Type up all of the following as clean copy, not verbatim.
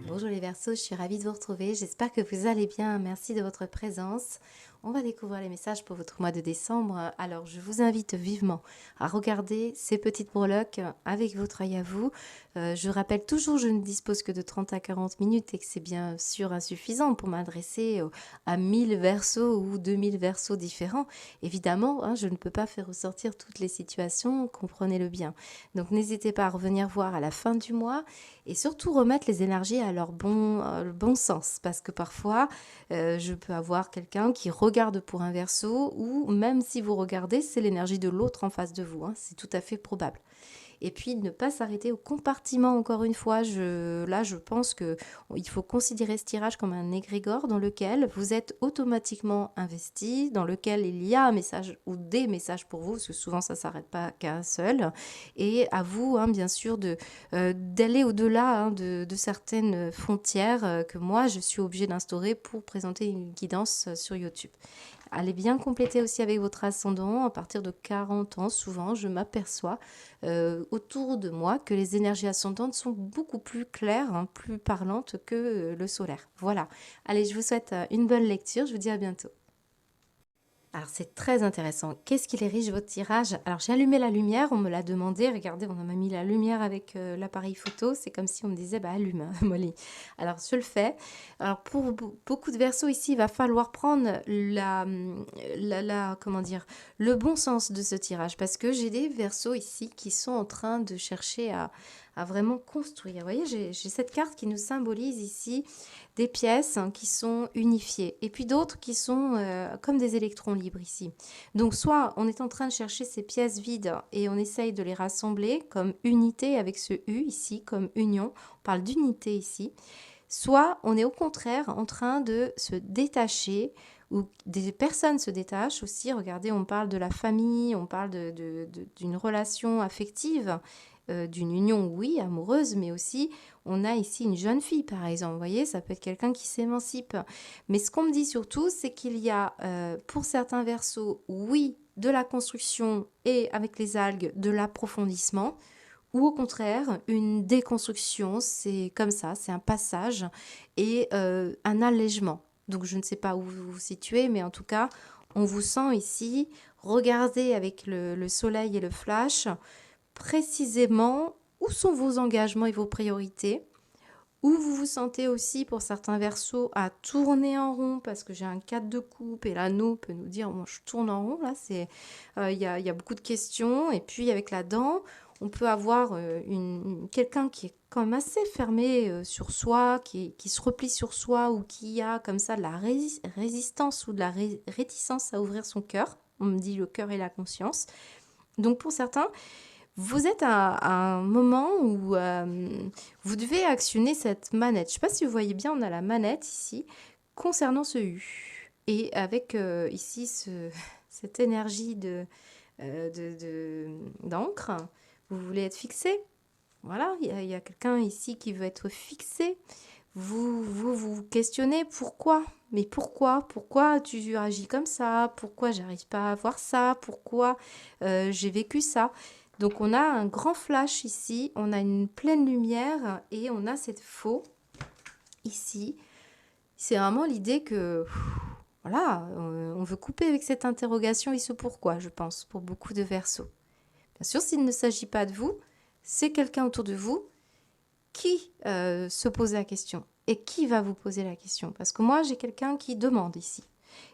Bonjour les Verseaux, je suis ravie de vous retrouver. J'espère que vous allez bien. Merci de votre présence. On va découvrir les messages pour votre mois de décembre. Alors, je vous invite vivement à regarder ces petites breloques avec votre œil à vous. Je rappelle toujours, je ne dispose que de 30 à 40 minutes et que c'est bien sûr insuffisant pour m'adresser à 1000 versos ou 2000 versos différents. Évidemment, hein, je ne peux pas faire ressortir toutes les situations, comprenez-le bien. Donc, n'hésitez pas à revenir voir à la fin du mois et surtout remettre les énergies à leur bon sens. Parce que parfois, je peux avoir quelqu'un qui regarde pour un verso ou même si vous regardez, c'est l'énergie de l'autre en face de vous. Hein, c'est tout à fait probable. Et puis, ne pas s'arrêter au compartiment, encore une fois. Là, je pense qu'il faut considérer ce tirage comme un égrégore dans lequel vous êtes automatiquement investi, dans lequel il y a un message ou des messages pour vous, parce que souvent, ça ne s'arrête pas qu'à un seul. Et à vous, hein, bien sûr, d'aller au-delà hein, de certaines frontières que moi, je suis obligée d'instaurer pour présenter une guidance sur YouTube. Allez bien compléter aussi avec votre ascendant. À partir de 40 ans, souvent, je m'aperçois autour de moi que les énergies ascendantes sont beaucoup plus claires, hein, plus parlantes que le solaire. Voilà. Allez, je vous souhaite une bonne lecture. Je vous dis à bientôt. Alors c'est très intéressant. Qu'est-ce qui est riche votre tirage? Alors j'ai allumé la lumière, on me l'a demandé. Regardez, on m'a mis la lumière avec l'appareil photo. C'est comme si on me disait, bah allume, hein, Molly. Alors je le fais. Alors pour beaucoup de versos ici, il va falloir prendre comment dire, le bon sens de ce tirage. Parce que j'ai des versos ici qui sont en train de chercher à vraiment construire. Vous voyez, j'ai cette carte qui nous symbolise ici des pièces hein, qui sont unifiées et puis d'autres qui sont comme des électrons libres ici. Donc soit on est en train de chercher ces pièces vides et on essaye de les rassembler comme unité avec ce U ici, comme union. On parle d'unité ici. Soit on est au contraire en train de se détacher ou des personnes se détachent aussi. Regardez, on parle de la famille, on parle d'une relation affective, d'une union, oui, amoureuse, mais aussi on a ici une jeune fille, par exemple. Vous voyez, ça peut être quelqu'un qui s'émancipe. Mais ce qu'on me dit surtout, c'est qu'il y a, pour certains versos, oui, de la construction et avec les algues, de l'approfondissement. Ou au contraire, une déconstruction, c'est comme ça, c'est un passage et un allègement. Donc je ne sais pas où vous vous situez, mais en tout cas, on vous sent ici. Regardez avec le soleil et le flash, précisément où sont vos engagements et vos priorités. Où vous vous sentez aussi, pour certains versos, à tourner en rond, parce que j'ai un 4 de coupe, et l'anneau peut nous dire, moi je tourne en rond, là, il y a beaucoup de questions, et puis avec la dent, on peut avoir quelqu'un qui est quand même assez fermé sur soi, qui se replie sur soi, ou qui a comme ça de la résistance ou de la réticence à ouvrir son cœur. On me dit le cœur et la conscience. Donc pour certains, vous êtes à un moment où vous devez actionner cette manette. Je ne sais pas si vous voyez bien, on a la manette ici concernant ce U. Et avec ici cette énergie d'encre, vous voulez être fixé. Voilà, il y a quelqu'un ici qui veut être fixé. Vous questionnez pourquoi. Mais pourquoi? Pourquoi tu agis comme ça? Pourquoi j'arrive pas à voir ça? Pourquoi j'ai vécu ça? Donc on a un grand flash ici, on a une pleine lumière et on a cette faux ici. C'est vraiment l'idée que, voilà, on veut couper avec cette interrogation et ce pourquoi, je pense, pour beaucoup de versos. Bien sûr, s'il ne s'agit pas de vous, c'est quelqu'un autour de vous qui se pose la question et qui va vous poser la question. Parce que moi, j'ai quelqu'un qui demande ici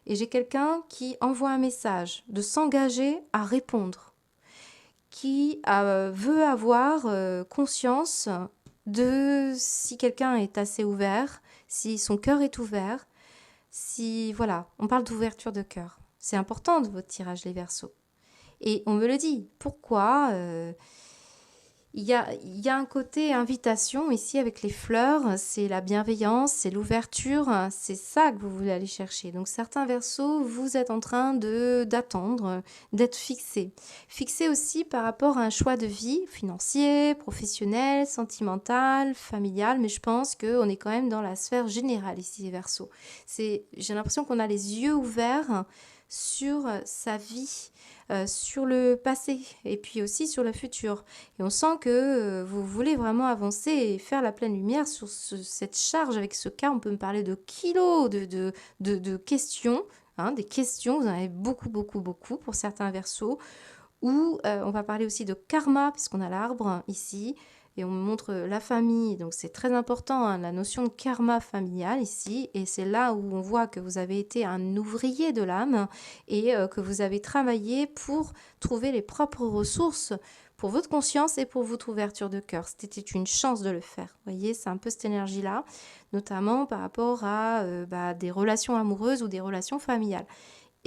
et j'ai quelqu'un qui envoie un message de s'engager à répondre, qui veut avoir conscience de si quelqu'un est assez ouvert, si son cœur est ouvert, si, voilà, on parle d'ouverture de cœur. C'est important de votre tirage, les Verseaux. Et on me le dit. Pourquoi il y a un côté invitation ici avec les fleurs, c'est la bienveillance, c'est l'ouverture, c'est ça que vous voulez aller chercher. Donc certains Verseaux, vous êtes en train d'attendre, d'être fixés. Fixés aussi par rapport à un choix de vie financier, professionnel, sentimental, familial, mais je pense qu'on est quand même dans la sphère générale ici, les Verseaux. J'ai l'impression qu'on a les yeux ouverts sur sa vie, sur le passé et puis aussi sur le futur. Et on sent que vous voulez vraiment avancer et faire la pleine lumière sur cette charge avec ce cas. On peut me parler de kilos de questions, hein, des questions. Vous en avez beaucoup, beaucoup, beaucoup pour certains Verseaux. Ou on va parler aussi de karma, puisqu'on a l'arbre ici. Et on me montre la famille, donc c'est très important, hein, la notion de karma familial ici. Et c'est là où on voit que vous avez été un ouvrier de l'âme et que vous avez travaillé pour trouver les propres ressources pour votre conscience et pour votre ouverture de cœur. C'était une chance de le faire. Vous voyez, c'est un peu cette énergie-là, notamment par rapport à des relations amoureuses ou des relations familiales.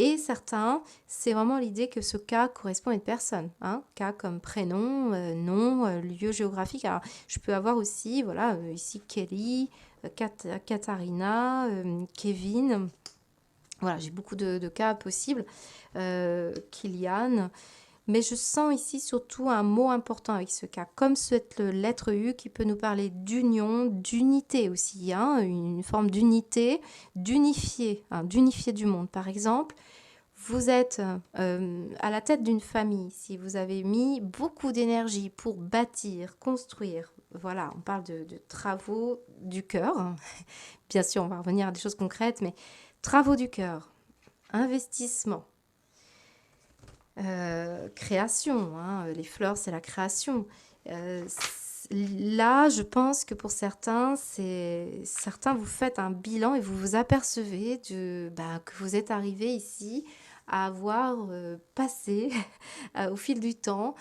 Et certains, c'est vraiment l'idée que ce cas correspond à une personne. Hein, cas comme prénom, nom, lieu géographique. Alors, je peux avoir aussi, voilà, ici Kelly, Katharina, Kevin. Voilà, j'ai beaucoup de cas possibles. Kylian. Mais je sens ici surtout un mot important avec ce cas, comme cette lettre U qui peut nous parler d'union, d'unité aussi, hein, une forme d'unité, d'unifier, hein, d'unifier du monde. Par exemple, vous êtes à la tête d'une famille, si vous avez mis beaucoup d'énergie pour bâtir, construire, voilà, on parle de travaux du cœur. Bien sûr, on va revenir à des choses concrètes, mais travaux du cœur, investissement. Création, hein, les fleurs, c'est la création. Là, je pense que pour certains, certains, vous faites un bilan et vous vous apercevez que vous êtes arrivé ici à avoir passé au fil du temps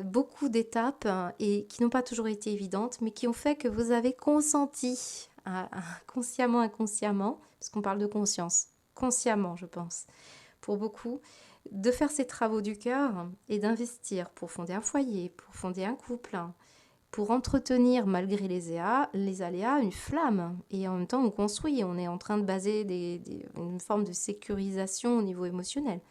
beaucoup d'étapes hein, et qui n'ont pas toujours été évidentes, mais qui ont fait que vous avez consenti, consciemment, inconsciemment, parce qu'on parle de conscience, consciemment, je pense, pour beaucoup, de faire ces travaux du cœur et d'investir pour fonder un foyer, pour fonder un couple, pour entretenir, malgré les aléas, une flamme. Et en même temps, on construit, on est en train de baser une forme de sécurisation au niveau émotionnel.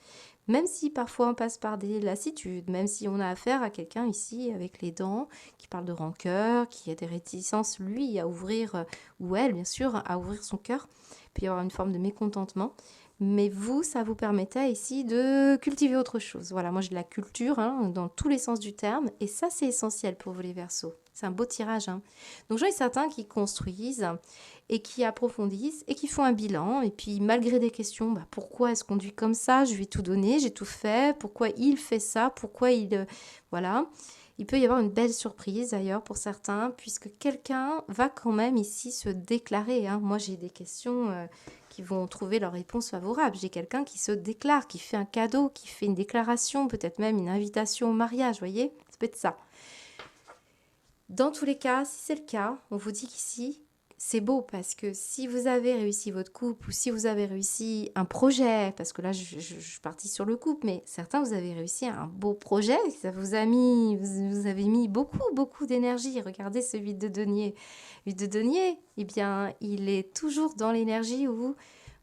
Même si parfois on passe par des lassitudes, même si on a affaire à quelqu'un ici avec les dents, qui parle de rancœur, qui a des réticences, lui, à ouvrir, ou elle, bien sûr, à ouvrir son cœur, il peut y avoir une forme de mécontentement. Mais vous, ça vous permettait ici de cultiver autre chose. Voilà, moi j'ai de la culture hein, dans tous les sens du terme, et ça c'est essentiel pour vous les Verseaux. C'est un beau tirage. Hein. Donc j'en ai certains qui construisent et qui approfondissent et qui font un bilan. Et puis malgré des questions, pourquoi est-ce qu'on conduit comme ça? Je lui ai tout donné, j'ai tout fait. Pourquoi il fait ça? Pourquoi il... voilà. Il peut y avoir une belle surprise d'ailleurs pour certains, puisque quelqu'un va quand même ici se déclarer. Hein. Moi j'ai des questions qui vont trouver leur réponse favorable. J'ai quelqu'un qui se déclare, qui fait un cadeau, qui fait une déclaration, peut-être même une invitation au mariage, vous voyez? Ça peut être ça. Dans tous les cas, si c'est le cas, on vous dit qu'ici, c'est beau parce que si vous avez réussi votre couple ou si vous avez réussi un projet, parce que là je suis partie sur le couple, mais certains vous avez réussi un beau projet, ça vous a mis, vous avez mis beaucoup beaucoup d'énergie. Regardez ce vide de denier. Vide de denier, eh bien il est toujours dans l'énergie où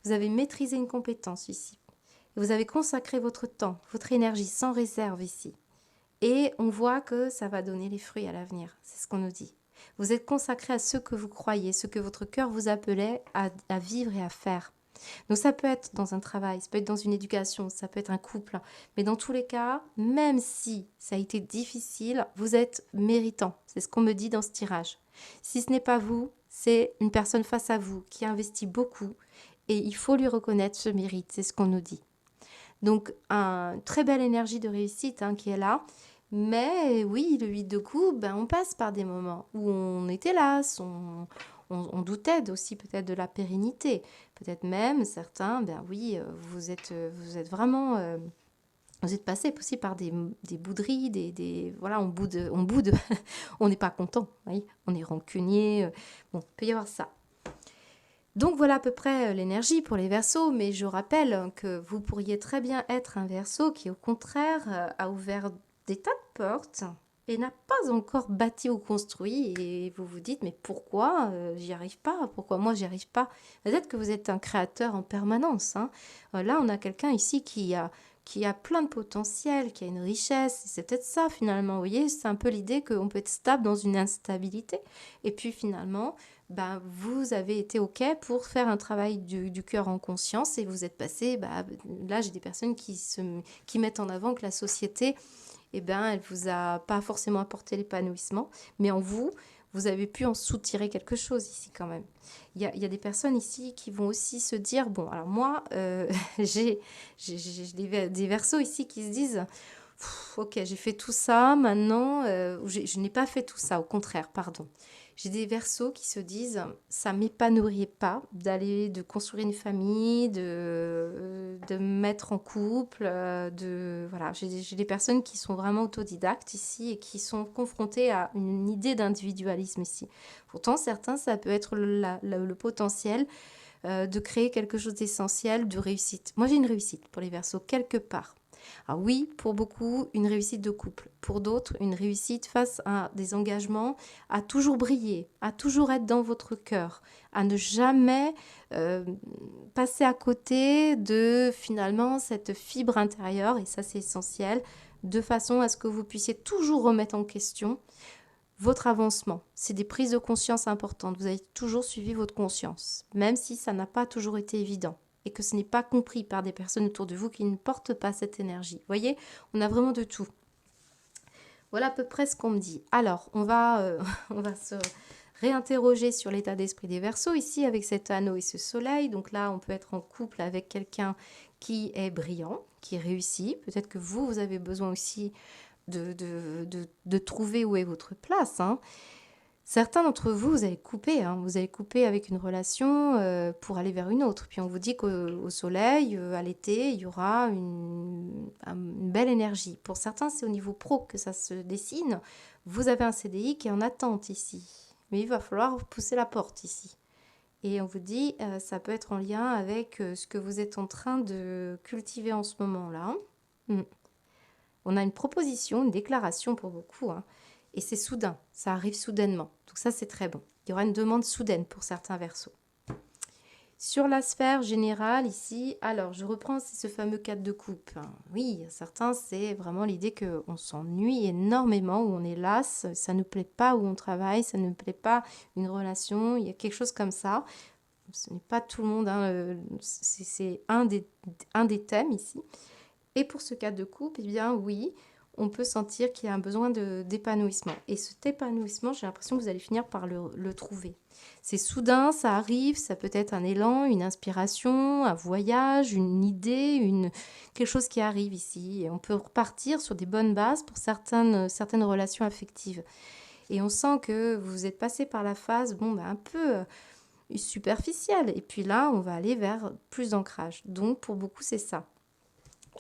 vous avez maîtrisé une compétence ici. Vous avez consacré votre temps, votre énergie sans réserve ici. Et on voit que ça va donner les fruits à l'avenir. C'est ce qu'on nous dit. Vous êtes consacré à ce que vous croyez, ce que votre cœur vous appelait à vivre et à faire. Donc ça peut être dans un travail, ça peut être dans une éducation, ça peut être un couple. Mais dans tous les cas, même si ça a été difficile, vous êtes méritant. C'est ce qu'on me dit dans ce tirage. Si ce n'est pas vous, c'est une personne face à vous qui investit beaucoup et il faut lui reconnaître ce mérite. C'est ce qu'on nous dit. Donc, une très belle énergie de réussite hein, qui est là. Mais oui, le 8 de coupe, on passe par des moments où on était là, on doutait aussi peut-être de la pérennité. Peut-être même certains, oui, vous êtes vraiment Vous êtes passé aussi par des bouderies, voilà, on boude, on n'est pas content, vous voyez, on est rancunier. Bon, il peut y avoir ça. Donc voilà à peu près l'énergie pour les Verseaux, mais je rappelle que vous pourriez très bien être un Verseau qui au contraire a ouvert des tas de portes et n'a pas encore bâti ou construit et vous vous dites mais pourquoi j'y arrive pas, pourquoi moi j'y arrive pas. Peut-être que vous êtes un créateur en permanence, hein. Là on a quelqu'un ici qui a plein de potentiel, qui a une richesse, c'est peut-être ça finalement, vous voyez, c'est un peu l'idée qu'on peut être stable dans une instabilité et puis finalement ben, vous avez été OK pour faire un travail du cœur en conscience et vous êtes passé, bah, là j'ai des personnes qui mettent en avant que la société, eh ben, elle vous a pas forcément apporté l'épanouissement, mais en vous, vous avez pu en soutirer quelque chose ici quand même. Il y a des personnes ici qui vont aussi se dire, bon, alors moi, j'ai des versos ici qui se disent, ok, j'ai fait tout ça, maintenant, je n'ai pas fait tout ça, au contraire, pardon. J'ai des versos qui se disent, ça m'épanouirait pas de construire une famille, de me mettre en couple, voilà. J'ai des personnes qui sont vraiment autodidactes ici et qui sont confrontées à une idée d'individualisme ici. Pourtant, certains, ça peut être le potentiel de créer quelque chose d'essentiel, de réussite. Moi, j'ai une réussite pour les versos, quelque part. Alors oui, pour beaucoup, une réussite de couple. Pour d'autres, une réussite face à des engagements, à toujours briller, à toujours être dans votre cœur, à ne jamais euh, passer à côté de finalement cette fibre intérieure, et ça c'est essentiel, de façon à ce que vous puissiez toujours remettre en question votre avancement. C'est des prises de conscience importantes. Vous avez toujours suivi votre conscience, même si ça n'a pas toujours été évident et que ce n'est pas compris par des personnes autour de vous qui ne portent pas cette énergie. Vous voyez, on a vraiment de tout. Voilà à peu près ce qu'on me dit. Alors, on va se réinterroger sur l'état d'esprit des Verseaux ici avec cet anneau et ce soleil. Donc là, on peut être en couple avec quelqu'un qui est brillant, qui réussit. Peut-être que vous avez besoin aussi de trouver où est votre place, hein. Certains d'entre vous, vous allez couper, hein, vous allez couper avec une relation pour aller vers une autre. Puis on vous dit qu'au soleil, à l'été, il y aura une belle énergie. Pour certains, c'est au niveau pro que ça se dessine. Vous avez un CDI qui est en attente ici. Mais il va falloir pousser la porte ici. Et on vous dit, ça peut être en lien avec ce que vous êtes en train de cultiver en ce moment-là. Mm. On a une proposition, une déclaration pour beaucoup, hein, et c'est soudain, ça arrive soudainement. Donc ça, c'est très bon. Il y aura une demande soudaine pour certains versos. Sur la sphère générale, ici, alors je reprends, c'est ce fameux 4 de coupe, hein. Oui, certains, c'est vraiment l'idée qu'on s'ennuie énormément, où on est las, ça ne nous plaît pas où on travaille, ça ne nous plaît pas une relation, il y a quelque chose comme ça. Ce n'est pas tout le monde, hein, c'est un des thèmes ici. Et pour ce cas de couple, eh bien oui, on peut sentir qu'il y a un besoin d'épanouissement. Et cet épanouissement, j'ai l'impression que vous allez finir par le trouver. C'est soudain, ça arrive, ça peut être un élan, une inspiration, un voyage, une idée, quelque chose qui arrive ici. Et on peut repartir sur des bonnes bases pour certaines relations affectives. Et on sent que vous êtes passé par la phase, bon, un peu superficielle. Et puis là, on va aller vers plus d'ancrage. Donc pour beaucoup, c'est ça.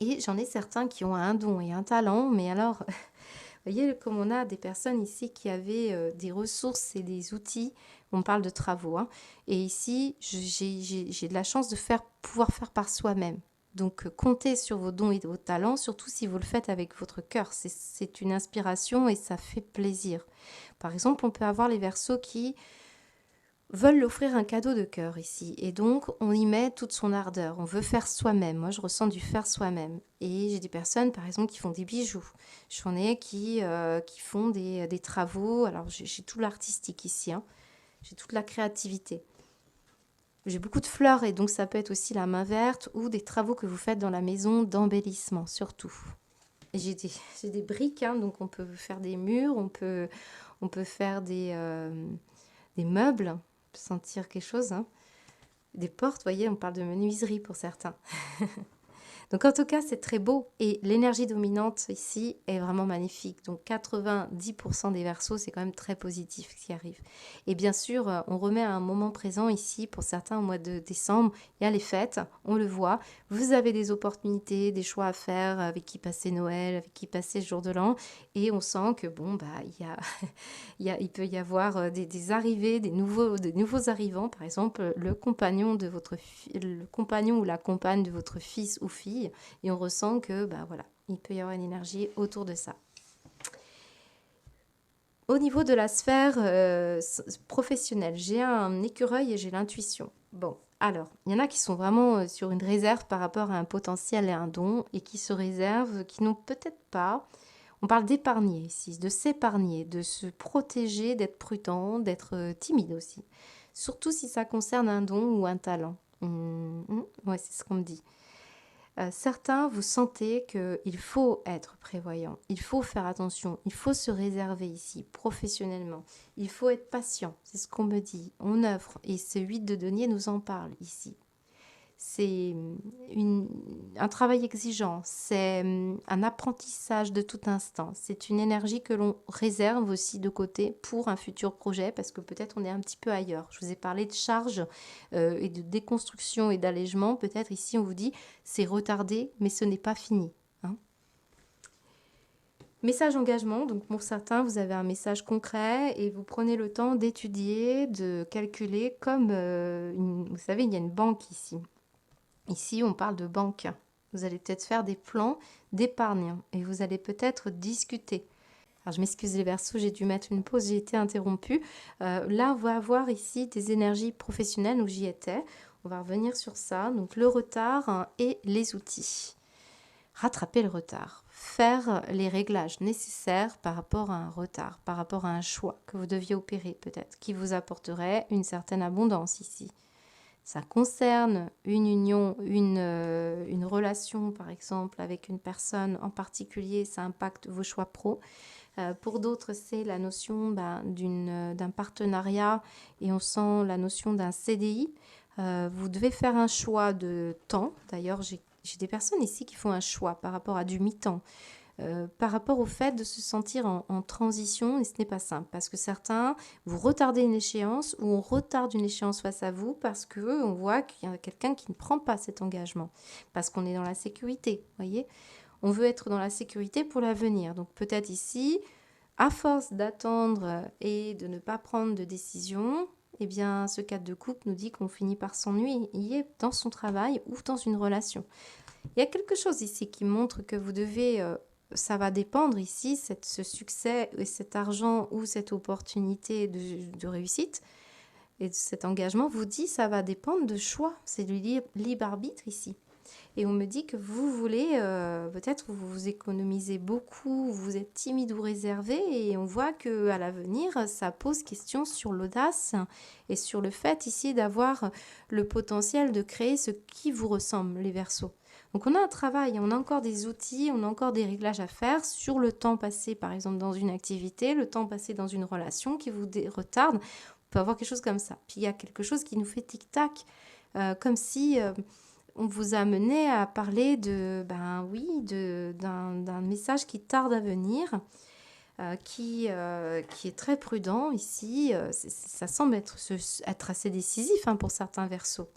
Et j'en ai certains qui ont un don et un talent, mais alors, vous voyez, comme on a des personnes ici qui avaient des ressources et des outils, on parle de travaux, hein, et ici, j'ai de la chance de pouvoir faire par soi-même. Donc, comptez sur vos dons et vos talents, surtout si vous le faites avec votre cœur. C'est une inspiration et ça fait plaisir. Par exemple, on peut avoir les versos qui veulent offrir un cadeau de cœur ici. Et donc, on y met toute son ardeur. On veut faire soi-même. Moi, je ressens du faire soi-même. Et j'ai des personnes, par exemple, qui font des bijoux. J'en ai qui font des travaux. Alors, j'ai tout l'artistique ici, hein. J'ai toute la créativité. J'ai beaucoup de fleurs et donc ça peut être aussi la main verte ou des travaux que vous faites dans la maison d'embellissement, surtout. Et j'ai des briques, hein, donc on peut faire des murs, on peut faire des meubles, on peut sentir quelque chose, hein. Des portes, vous voyez, on parle de menuiserie pour certains. Donc en tout cas, c'est très beau et l'énergie dominante ici est vraiment magnifique. Donc 90% des Verseaux, c'est quand même très positif ce qui arrive. Et bien sûr, on remet à un moment présent ici, pour certains au mois de décembre, il y a les fêtes, on le voit. Vous avez des opportunités, des choix à faire, avec qui passer Noël, avec qui passer le jour de l'an. Et on sent que bon, bah, il peut y avoir des arrivées, des nouveaux arrivants, par exemple le compagnon de le compagnon ou la compagne de votre fils ou fille, et on ressent que bah voilà, il peut y avoir une énergie autour de ça. Au niveau de la sphère professionnelle, j'ai un écureuil et j'ai l'intuition. Bon, alors, il y en a qui sont vraiment sur une réserve par rapport à un potentiel et un don, et qui se réservent, qui n'ont peut-être pas. On parle d'épargner ici, de s'épargner, de se protéger, d'être prudent, d'être timide aussi. Surtout si ça concerne un don ou un talent. Ouais, c'est ce qu'on me dit. Certains, vous sentez qu'il faut être prévoyant, il faut faire attention, il faut se réserver ici professionnellement, il faut être patient, c'est ce qu'on me dit. On œuvre, et ce 8 de denier nous en parle ici. C'est un travail exigeant, c'est un apprentissage de tout instant. C'est une énergie que l'on réserve aussi de côté pour un futur projet, parce que peut-être on est un petit peu ailleurs. Je vous ai parlé de charge et de déconstruction et d'allègement. Peut-être ici on vous dit c'est retardé, mais ce n'est pas fini. Hein. Message engagement, donc pour certains, vous avez un message concret et vous prenez le temps d'étudier, de calculer comme, vous savez, il y a une banque ici. Ici, on parle de banque. Vous allez peut-être faire des plans d'épargne et vous allez peut-être discuter. Alors, je m'excuse les Verseaux, j'ai dû mettre une pause, j'ai été interrompue. Là, on va avoir ici des énergies professionnelles où j'y étais. On va revenir sur ça. Donc, le retard et les outils. Rattraper le retard. Faire les réglages nécessaires par rapport à un retard, par rapport à un choix que vous deviez opérer peut-être, qui vous apporterait une certaine abondance ici. Ça concerne une union, une relation par exemple avec une personne en particulier, ça impacte vos choix pro. Pour d'autres, c'est la notion d'un partenariat et on sent la notion d'un CDI. Vous devez faire un choix de temps. D'ailleurs, j'ai des personnes ici qui font un choix par rapport à du mi-temps. Par rapport au fait de se sentir en transition, et ce n'est pas simple, parce que certains, vous retardez une échéance ou on retarde une échéance face à vous parce qu'on voit qu'il y a quelqu'un qui ne prend pas cet engagement, parce qu'on est dans la sécurité, voyez. On veut être dans la sécurité pour l'avenir. Donc peut-être ici, à force d'attendre et de ne pas prendre de décision, eh bien, ce cadre de couple nous dit qu'on finit par s'ennuyer dans son travail ou dans une relation. Il y a quelque chose ici qui montre que vous devez, ça va dépendre ici, ce succès et cet argent ou cette opportunité de réussite et de cet engagement vous dit ça va dépendre de choix, c'est du libre arbitre ici. Et on me dit que vous voulez, peut-être vous économisez beaucoup, vous êtes timide ou réservé et on voit qu'à l'avenir, ça pose question sur l'audace et sur le fait ici d'avoir le potentiel de créer ce qui vous ressemble, les Verseaux. Donc on a un travail, on a encore des outils, on a encore des réglages à faire sur le temps passé par exemple dans une activité, le temps passé dans une relation qui vous retarde. On peut avoir quelque chose comme ça. Puis il y a quelque chose qui nous fait tic-tac, comme si on vous a amené à parler d'un message qui tarde à venir, qui est très prudent ici. Ça semble être assez décisif pour certains Verseaux.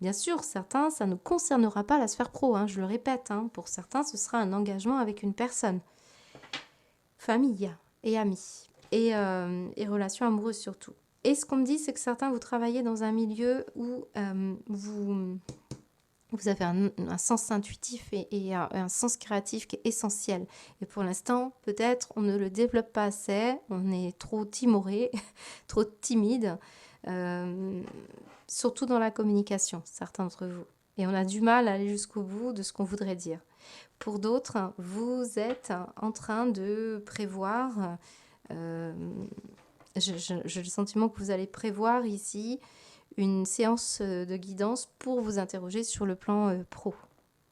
Bien sûr, certains, ça ne concernera pas la sphère pro, je le répète. Pour certains, ce sera un engagement avec une personne. Famille et amis et relations amoureuses surtout. Et ce qu'on me dit, c'est que certains, vous travaillez dans un milieu où vous avez un sens intuitif et un sens créatif qui est essentiel. Et pour l'instant, peut-être, on ne le développe pas assez, on est trop timoré, trop timide, surtout dans la communication, certains d'entre vous. Et on a du mal à aller jusqu'au bout de ce qu'on voudrait dire. Pour d'autres, vous êtes en train de prévoir, j'ai le sentiment que vous allez prévoir ici une séance de guidance pour vous interroger sur le plan pro.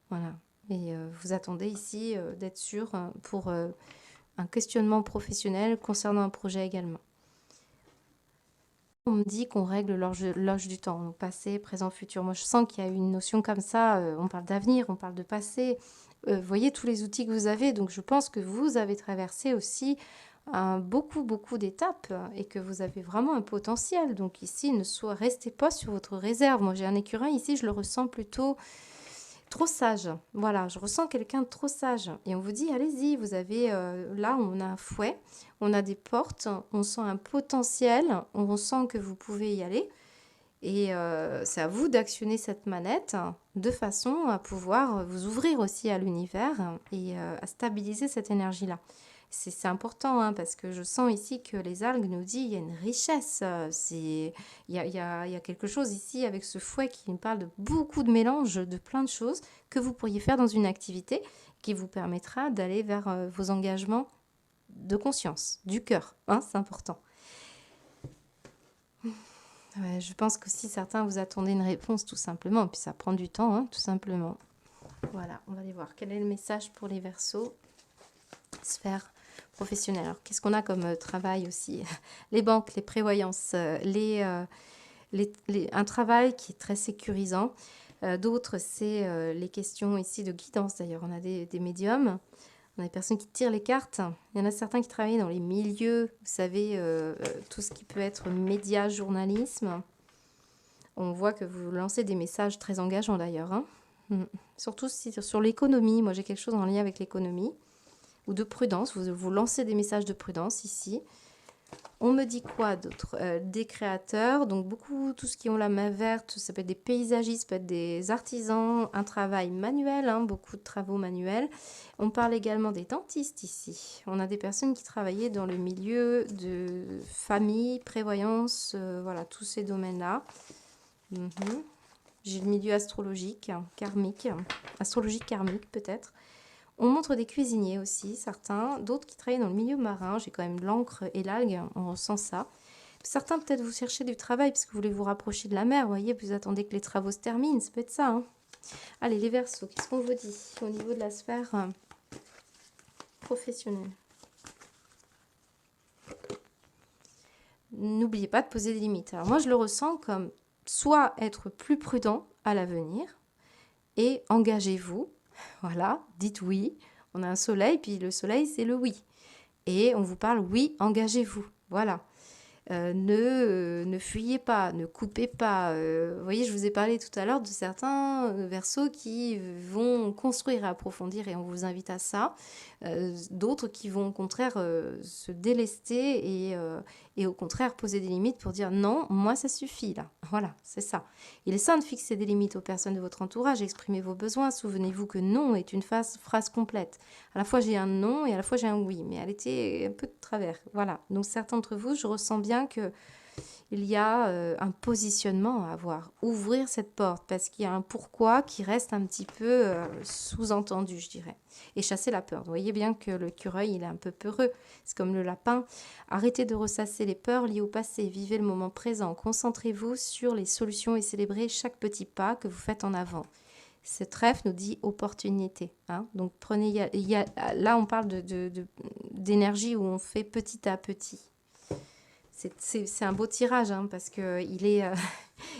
Voilà. Et vous attendez ici d'être sûr pour un questionnement professionnel concernant un projet également. On me dit qu'on règle l'horloge du temps, donc passé, présent, futur. Moi, je sens qu'il y a une notion comme ça. On parle d'avenir, on parle de passé. Vous voyez tous les outils que vous avez. Donc, je pense que vous avez traversé aussi beaucoup, beaucoup d'étapes et que vous avez vraiment un potentiel. Donc, ici, restez pas sur votre réserve. Moi, j'ai un écureuil ici, je le ressens plutôt trop sage. Voilà, je ressens quelqu'un de trop sage. Et on vous dit, allez-y, vous avez, là, on a un fouet, on a des portes, on sent un potentiel, on sent que vous pouvez y aller. Et c'est à vous d'actionner cette manette de façon à pouvoir vous ouvrir aussi à l'univers et à stabiliser cette énergie-là. C'est important hein, parce que je sens ici que les algues nous disent il y a une richesse. Il y a quelque chose ici avec ce fouet qui me parle de beaucoup de mélanges, de plein de choses que vous pourriez faire dans une activité qui vous permettra d'aller vers vos engagements de conscience, du cœur. Hein, c'est important. Ouais, je pense que si certains vous attendez une réponse tout simplement, puis ça prend du temps, hein, tout simplement. Voilà, on va aller voir quel est le message pour les Verseaux. Sphère professionnelle. Alors, qu'est-ce qu'on a comme travail aussi? Les banques, les prévoyances, un travail qui est très sécurisant. D'autres, c'est les questions ici de guidance. D'ailleurs, on a des médiums. On a des personnes qui tirent les cartes. Il y en a certains qui travaillent dans les milieux, vous savez, tout ce qui peut être médias, journalisme. On voit que vous lancez des messages très engageants d'ailleurs. Hein. Surtout sur l'économie. Moi, j'ai quelque chose en lien avec l'économie. Ou de prudence. Vous lancez des messages de prudence ici. On me dit quoi d'autre? Des créateurs, donc beaucoup, tout ce qui ont la main verte, ça peut être des paysagistes, ça peut être des artisans, un travail manuel, hein, beaucoup de travaux manuels. On parle également des dentistes ici. On a des personnes qui travaillaient dans le milieu de famille, prévoyance, voilà, tous ces domaines-là. J'ai le milieu astrologique, karmique, astrologique karmique peut-être. On montre des cuisiniers aussi, certains, d'autres qui travaillent dans le milieu marin. J'ai quand même l'encre et l'algue, on ressent ça. Certains, peut-être, vous cherchez du travail parce que vous voulez vous rapprocher de la mer, vous voyez, vous attendez que les travaux se terminent, ça peut être ça. Hein. Allez, les Verseaux, qu'est-ce qu'on vous dit au niveau de la sphère professionnelle? N'oubliez pas de poser des limites. Alors moi, je le ressens comme soit être plus prudent à l'avenir et engagez-vous. Voilà, dites oui. On a un soleil, puis le soleil, c'est le oui. Et on vous parle, oui, engagez-vous. Voilà. Ne fuyez pas, ne coupez pas. Vous voyez, je vous ai parlé tout à l'heure de certains Verseaux qui vont construire et approfondir et on vous invite à ça. D'autres qui vont au contraire se délester et au contraire poser des limites pour dire non, moi ça suffit là. Voilà, c'est ça. Il est sain de fixer des limites aux personnes de votre entourage, exprimer vos besoins. Souvenez-vous que non est une phrase complète. À la fois j'ai un non et à la fois j'ai un oui, mais elle était un peu de travers. Voilà, donc certains d'entre vous, je ressens bien que il y a un positionnement à avoir. Ouvrir cette porte parce qu'il y a un pourquoi qui reste un petit peu sous-entendu, je dirais. Et chasser la peur. Vous voyez bien que le l'écureuil, il est un peu peureux. C'est comme le lapin. Arrêtez de ressasser les peurs liées au passé. Vivez le moment présent. Concentrez-vous sur les solutions et célébrez chaque petit pas que vous faites en avant. Ce trèfle nous dit opportunité. Hein. Donc prenez, là on parle d'énergie où on fait petit à petit. C'est un beau tirage hein, parce qu'il est,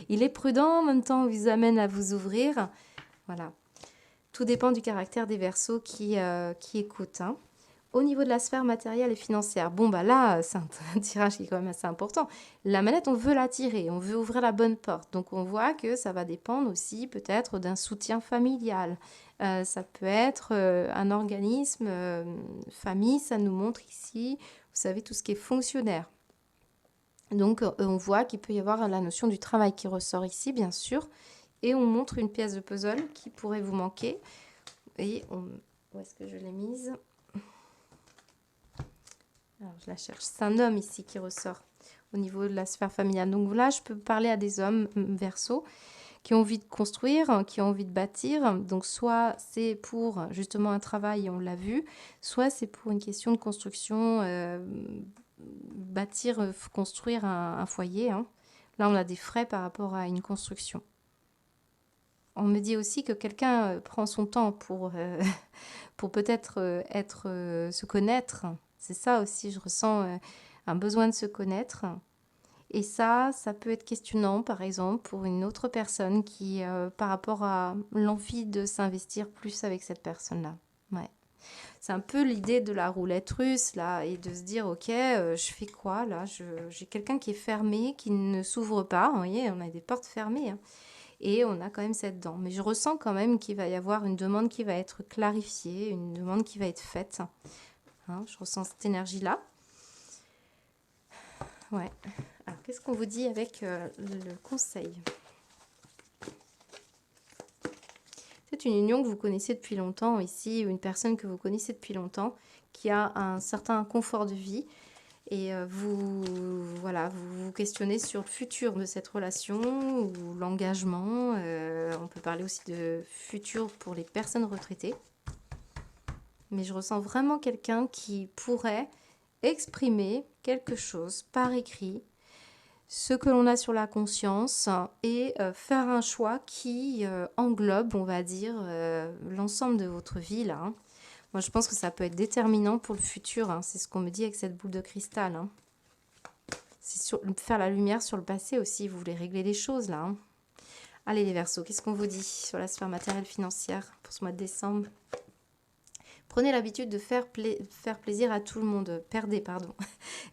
il est prudent en même temps, il vous amène à vous ouvrir. Voilà. Tout dépend du caractère des Verseaux qui écoutent. Hein. Au niveau de la sphère matérielle et financière, bon bah là, c'est un tirage qui est quand même assez important. La manette, on veut la tirer, on veut ouvrir la bonne porte. Donc on voit que ça va dépendre aussi peut-être d'un soutien familial. Ça peut être un organisme, famille, ça nous montre ici, vous savez, tout ce qui est fonctionnaire. Donc, on voit qu'il peut y avoir la notion du travail qui ressort ici, bien sûr. Et on montre une pièce de puzzle qui pourrait vous manquer. Et où est-ce que je l'ai mise? Alors, je la cherche. C'est un homme ici qui ressort au niveau de la sphère familiale. Donc là, je peux parler à des hommes Verseaux qui ont envie de construire, qui ont envie de bâtir. Donc, soit c'est pour justement un travail, et on l'a vu, soit c'est pour une question de construction bâtir, construire un foyer. Hein. Là, on a des frais par rapport à une construction. On me dit aussi que quelqu'un prend son temps pour peut-être se connaître. C'est ça aussi, je ressens un besoin de se connaître Et ça peut être questionnant, par exemple, pour une autre personne qui, par rapport à l'envie de s'investir plus avec cette personne-là. Ouais. C'est un peu l'idée de la roulette russe, là, et de se dire, ok, je fais quoi, là? J'ai quelqu'un qui est fermé, qui ne s'ouvre pas. Vous voyez, on a des portes fermées, hein, et on a quand même cette dent. Mais je ressens quand même qu'il va y avoir une demande qui va être clarifiée, une demande qui va être faite. Hein, je ressens cette énergie-là. Ouais. Alors, qu'est-ce qu'on vous dit avec le conseil? C'est une union que vous connaissez depuis longtemps ici, ou une personne que vous connaissez depuis longtemps, qui a un certain confort de vie. Et voilà, vous vous questionnez sur le futur de cette relation ou l'engagement. On peut parler aussi de futur pour les personnes retraitées. Mais je ressens vraiment quelqu'un qui pourrait exprimer quelque chose par écrit, ce que l'on a sur la conscience, et faire un choix qui englobe, on va dire, l'ensemble de votre vie là, hein. Moi, je pense que ça peut être déterminant pour le futur, hein. C'est ce qu'on me dit avec cette boule de cristal, hein. C'est faire la lumière sur le passé aussi. Vous voulez régler les choses là, hein. Allez les Verseaux, qu'est-ce qu'on vous dit sur la sphère matérielle financière pour ce mois de décembre? Prenez l'habitude de faire plaisir à tout le monde. Perdez, pardon.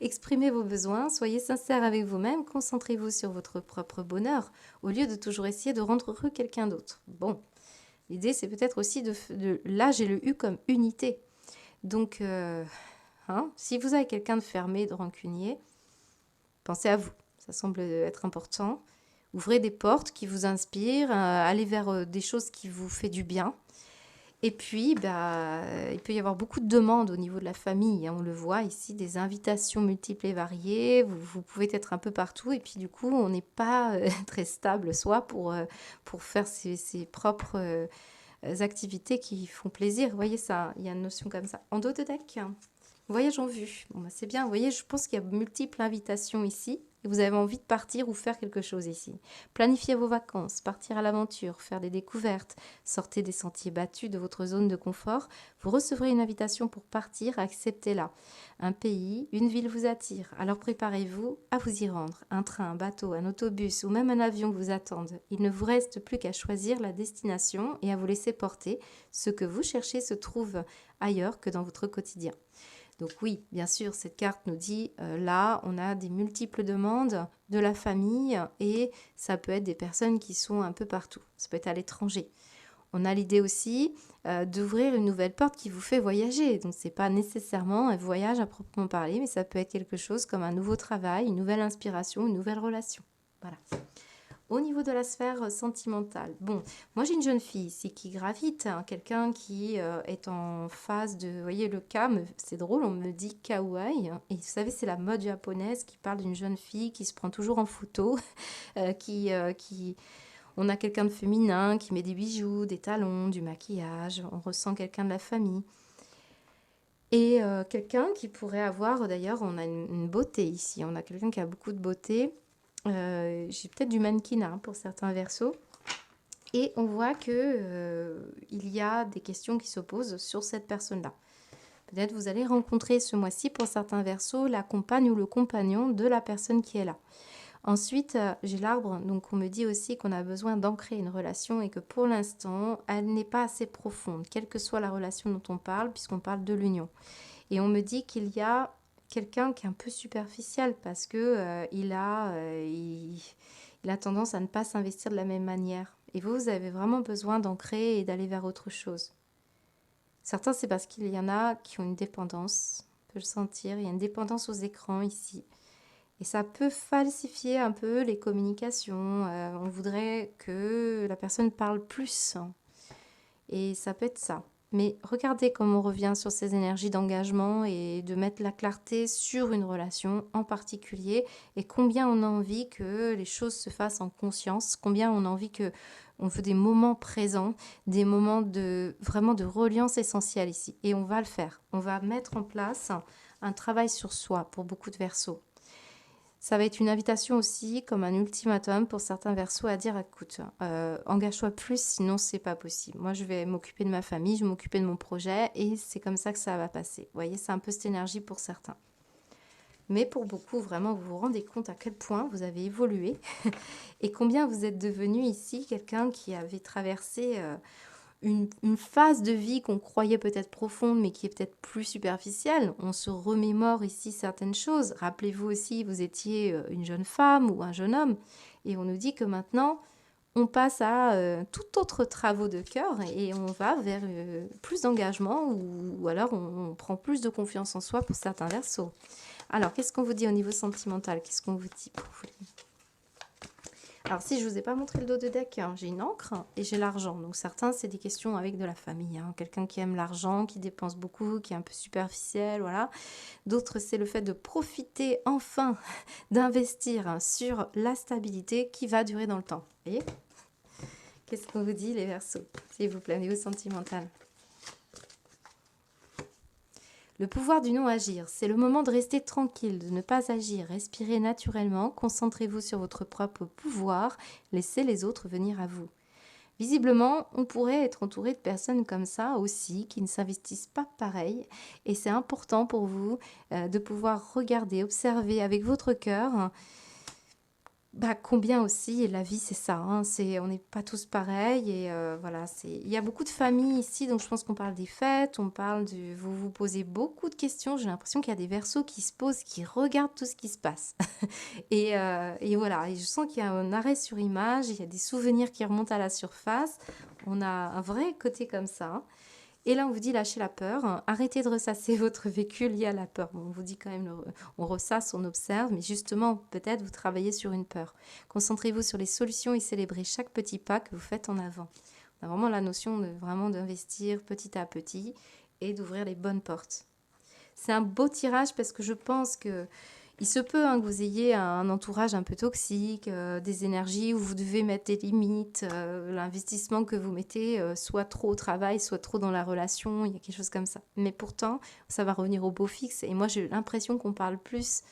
Exprimez vos besoins, soyez sincère avec vous-même, concentrez-vous sur votre propre bonheur au lieu de toujours essayer de rendre heureux quelqu'un d'autre. Bon, l'idée c'est peut-être aussi là j'ai le U comme unité. Donc, si vous avez quelqu'un de fermé, de rancunier, pensez à vous. Ça semble être important. Ouvrez des portes qui vous inspirent, allez vers des choses qui vous font du bien. Et puis, il peut y avoir beaucoup de demandes au niveau de la famille, hein. On le voit ici, des invitations multiples et variées. Vous pouvez être un peu partout. Et puis, du coup, on n'est pas très stable, soit pour faire ses propres activités qui font plaisir. Vous voyez ça, il y a une notion comme ça. En dos de deck, voyage en vue. Bon, c'est bien. Vous voyez, je pense qu'il y a multiples invitations ici. Et vous avez envie de partir ou faire quelque chose ici. Planifiez vos vacances, partir à l'aventure, faire des découvertes, sortez des sentiers battus de votre zone de confort. Vous recevrez une invitation pour partir, acceptez-la. Un pays, une ville vous attire, alors préparez-vous à vous y rendre. Un train, un bateau, un autobus ou même un avion vous attendent. Il ne vous reste plus qu'à choisir la destination et à vous laisser porter. Ce que vous cherchez se trouve ailleurs que dans votre quotidien. Donc oui, bien sûr, cette carte nous dit, là, on a des multiples demandes de la famille et ça peut être des personnes qui sont un peu partout. Ça peut être à l'étranger. On a l'idée aussi d'ouvrir une nouvelle porte qui vous fait voyager. Donc, ce n'est pas nécessairement un voyage à proprement parler, mais ça peut être quelque chose comme un nouveau travail, une nouvelle inspiration, une nouvelle relation. Voilà. Au niveau de la sphère sentimentale, bon, moi j'ai une jeune fille ici qui gravite, hein, quelqu'un qui est en phase de, vous voyez le cas, c'est drôle, on me dit kawaii, hein, et vous savez c'est la mode japonaise qui parle d'une jeune fille qui se prend toujours en photo, on a quelqu'un de féminin qui met des bijoux, des talons, du maquillage, on ressent quelqu'un de la famille. Et quelqu'un qui pourrait avoir, d'ailleurs, on a une beauté ici, on a quelqu'un qui a beaucoup de beauté. J'ai peut-être du mannequinat, hein, pour certains versos. Et on voit que il y a des questions qui s'opposent sur cette personne-là. Peut-être vous allez rencontrer ce mois-ci, pour certains versos, la compagne ou le compagnon de la personne qui est là. Ensuite, j'ai l'arbre, donc on me dit aussi qu'on a besoin d'ancrer une relation et que pour l'instant, elle n'est pas assez profonde, quelle que soit la relation dont on parle, puisqu'on parle de l'union. Et on me dit qu'il y a quelqu'un qui est un peu superficiel parce que il a tendance à ne pas s'investir de la même manière. Et vous avez vraiment besoin d'ancrer et d'aller vers autre chose. Certains, c'est parce qu'il y en a qui ont une dépendance, on peut le sentir, il y a une dépendance aux écrans ici. Et ça peut falsifier un peu les communications. On voudrait que la personne parle plus, hein. Et ça peut être ça. Mais regardez comment on revient sur ces énergies d'engagement et de mettre la clarté sur une relation en particulier et combien on a envie que les choses se fassent en conscience, combien on a envie que on veut des moments présents, des moments de vraiment de reliance essentielle ici. Et on va le faire. On va mettre en place un travail sur soi pour beaucoup de versos. Ça va être une invitation aussi, comme un ultimatum pour certains versos à dire, écoute, engage-toi plus, sinon c'est pas possible. Moi, je vais m'occuper de ma famille, je vais m'occuper de mon projet et c'est comme ça que ça va passer. Vous voyez, c'est un peu cette énergie pour certains. Mais pour beaucoup, vraiment, vous vous rendez compte à quel point vous avez évolué et combien vous êtes devenu ici quelqu'un qui avait traversé une phase de vie qu'on croyait peut-être profonde, mais qui est peut-être plus superficielle. On se remémore ici certaines choses. Rappelez-vous aussi, vous étiez une jeune femme ou un jeune homme, et on nous dit que maintenant, on passe à tout autre travaux de cœur et on va vers plus d'engagement ou alors on prend plus de confiance en soi pour certains versos. Alors, qu'est-ce qu'on vous dit au niveau sentimental? Qu'est-ce qu'on vous dit pour vous? Alors, si je ne vous ai pas montré le dos de deck, hein, j'ai une encre et j'ai l'argent. Donc, certains, c'est des questions avec de la famille. Hein. Quelqu'un qui aime l'argent, qui dépense beaucoup, qui est un peu superficiel, voilà. D'autres, c'est le fait de profiter enfin d'investir hein, sur la stabilité qui va durer dans le temps. Vous voyez? Qu'est-ce qu'on vous dit, les Verseaux, s'il vous plaît, au niveau sentimental? Le pouvoir du non-agir, c'est le moment de rester tranquille, de ne pas agir, respirez naturellement, concentrez-vous sur votre propre pouvoir, laissez les autres venir à vous. Visiblement, on pourrait être entouré de personnes comme ça aussi, qui ne s'investissent pas pareil, et c'est important pour vous de pouvoir regarder, observer avec votre cœur. Bah, combien aussi, la vie, c'est ça, hein, on n'est pas tous pareils et voilà, il y a beaucoup de familles ici, donc je pense qu'on parle des fêtes, on parle vous vous posez beaucoup de questions, j'ai l'impression qu'il y a des versos qui se posent, qui regardent tout ce qui se passe. Et voilà, et je sens qu'il y a un arrêt sur image, il y a des souvenirs qui remontent à la surface, on a un vrai côté comme ça, hein. Et là, on vous dit lâchez la peur, hein. Arrêtez de ressasser votre vécu lié à la peur. Bon, on vous dit quand même, on ressasse, on observe, mais justement, peut-être vous travaillez sur une peur. Concentrez-vous sur les solutions et célébrez chaque petit pas que vous faites en avant. On a vraiment la notion de vraiment d'investir petit à petit et d'ouvrir les bonnes portes. C'est un beau tirage parce que je pense que il se peut hein, que vous ayez un entourage un peu toxique, des énergies où vous devez mettre des limites, l'investissement que vous mettez, soit trop au travail, soit trop dans la relation, il y a quelque chose comme ça. Mais pourtant, ça va revenir au beau fixe. Et moi, j'ai l'impression qu'on parle plus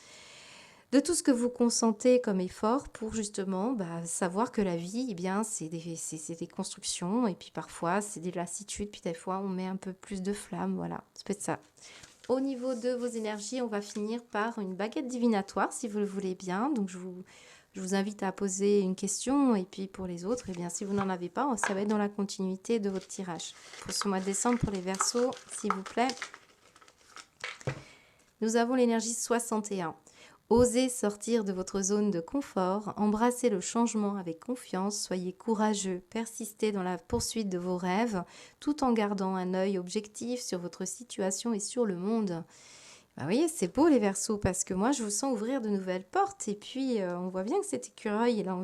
de tout ce que vous consentez comme effort pour justement bah, savoir que la vie, eh bien, c'est des constructions. Et puis parfois, c'est des lassitudes. Puis des fois, on met un peu plus de flamme. Voilà, c'est peut-être ça. Au niveau de vos énergies, on va finir par une baguette divinatoire, si vous le voulez bien. Donc, je vous invite à poser une question. Et puis, pour les autres, eh bien, si vous n'en avez pas, ça va être dans la continuité de votre tirage. Pour ce mois de décembre, pour les Verseaux, s'il vous plaît, nous avons l'énergie 61. Osez sortir de votre zone de confort, embrassez le changement avec confiance, soyez courageux, persistez dans la poursuite de vos rêves, tout en gardant un œil objectif sur votre situation et sur le monde. Bah, vous voyez, c'est beau les Verseaux, parce que moi je vous sens ouvrir de nouvelles portes, et puis on voit bien que cet écureuil, il a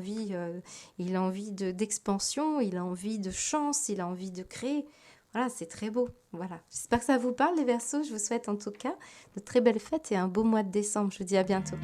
envie d'expansion, il a envie de chance, il a envie de créer. Voilà, c'est très beau. Voilà. J'espère que ça vous parle les Verseaux. Je vous souhaite en tout cas de très belles fêtes et un beau mois de décembre. Je vous dis à bientôt.